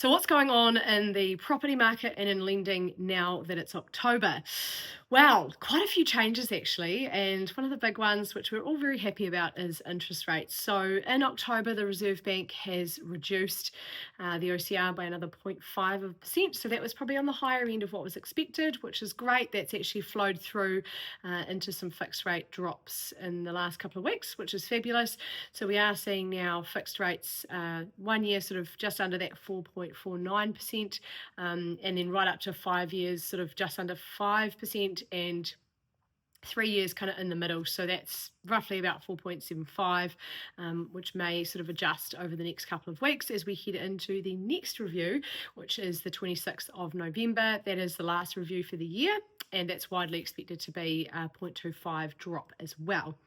So, what's going on in the property market and in lending now that it's October? Well, quite a few changes actually. And one of the big ones, which we're all very happy about, is interest rates. So, in October, the Reserve Bank has reduced the OCR by another 0.5%. So, that was probably on the higher end of what was expected, which is great. That's actually flowed through into some fixed rate drops in the last couple of weeks, which is fabulous. So, we are seeing now fixed rates 1 year sort of just under that 4.49%, and then right up to 5 years, sort of just under 5%, and 3 years kind of in the middle. So that's roughly about 4.75, which may sort of adjust over the next couple of weeks as we head into the next review, which is the 26th of November. That is the last review for the year, and that's widely expected to be a 0.25 drop as well.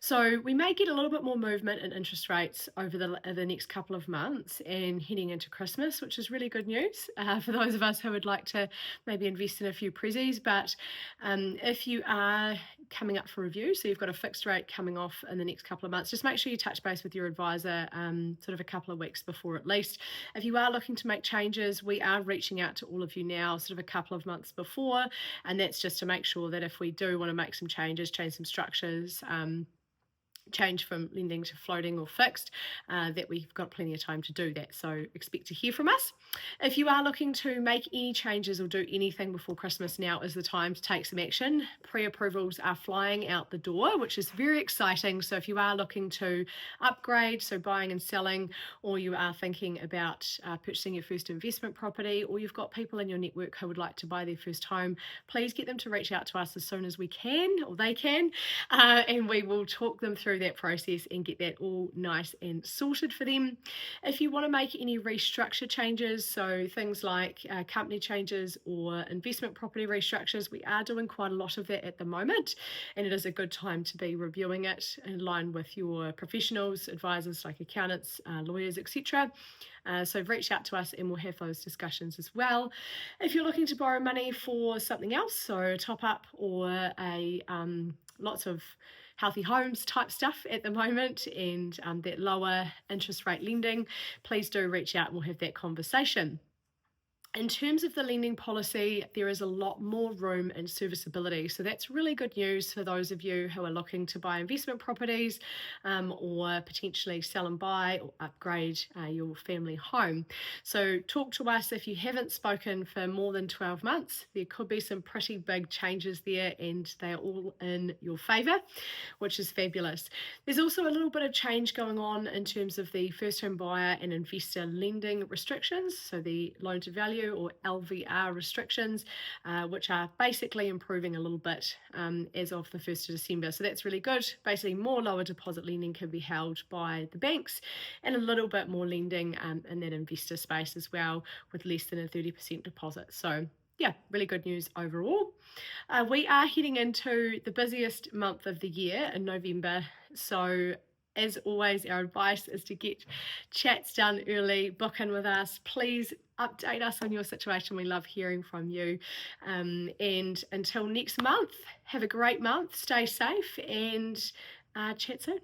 So we may get a little bit more movement in interest rates over the next couple of months and heading into Christmas, which is really good news for those of us who would like to maybe invest in a few prezzies. But if you are coming up for review, so you've got a fixed rate coming off in the next couple of months, just make sure you touch base with your advisor sort of a couple of weeks before at least. If you are looking to make changes, we are reaching out to all of you now sort of a couple of months before, and that's just to make sure that if we do want to make some changes, change some structures, change from lending to floating or fixed, that we've got plenty of time to do that. So expect to hear from us. If you are looking to make any changes or do anything before Christmas, now is the time to take some action. Pre-approvals are flying out the door, which is very exciting. So if you are looking to upgrade, so buying and selling, or you are thinking about purchasing your first investment property, or you've got people in your network who would like to buy their first home, please get them to reach out to us as soon as we can, or they can, and we will talk them through that process and get that all nice and sorted for them. If you want to make any restructure changes, so things like company changes or investment property restructures, we are doing quite a lot of that at the moment, and it is a good time to be reviewing it in line with your professionals, advisors like accountants, lawyers, etc. So reach out to us and we'll have those discussions as well. If you're looking to borrow money for something else, so top up or a lots of healthy homes type stuff at the moment, and that lower interest rate lending, please do reach out and we'll have that conversation. In terms of the lending policy, there is a lot more room and serviceability. So that's really good news for those of you who are looking to buy investment properties, or potentially sell and buy or upgrade your family home. So talk to us if you haven't spoken for more than 12 months. There could be some pretty big changes there, and they are all in your favour, which is fabulous. There's also a little bit of change going on in terms of the first home buyer and investor lending restrictions, so the loan to value or LVR restrictions, which are basically improving a little bit as of the 1st of December. So that's really good. Basically, more lower deposit lending can be held by the banks, and a little bit more lending in that investor space as well, with less than a 30% deposit. So yeah, really good news overall. We are heading into the busiest month of the year in November. So as always, our advice is to get chats done early, book in with us. Please update us on your situation. We love hearing from you. And until next month, have a great month, stay safe, and chat soon.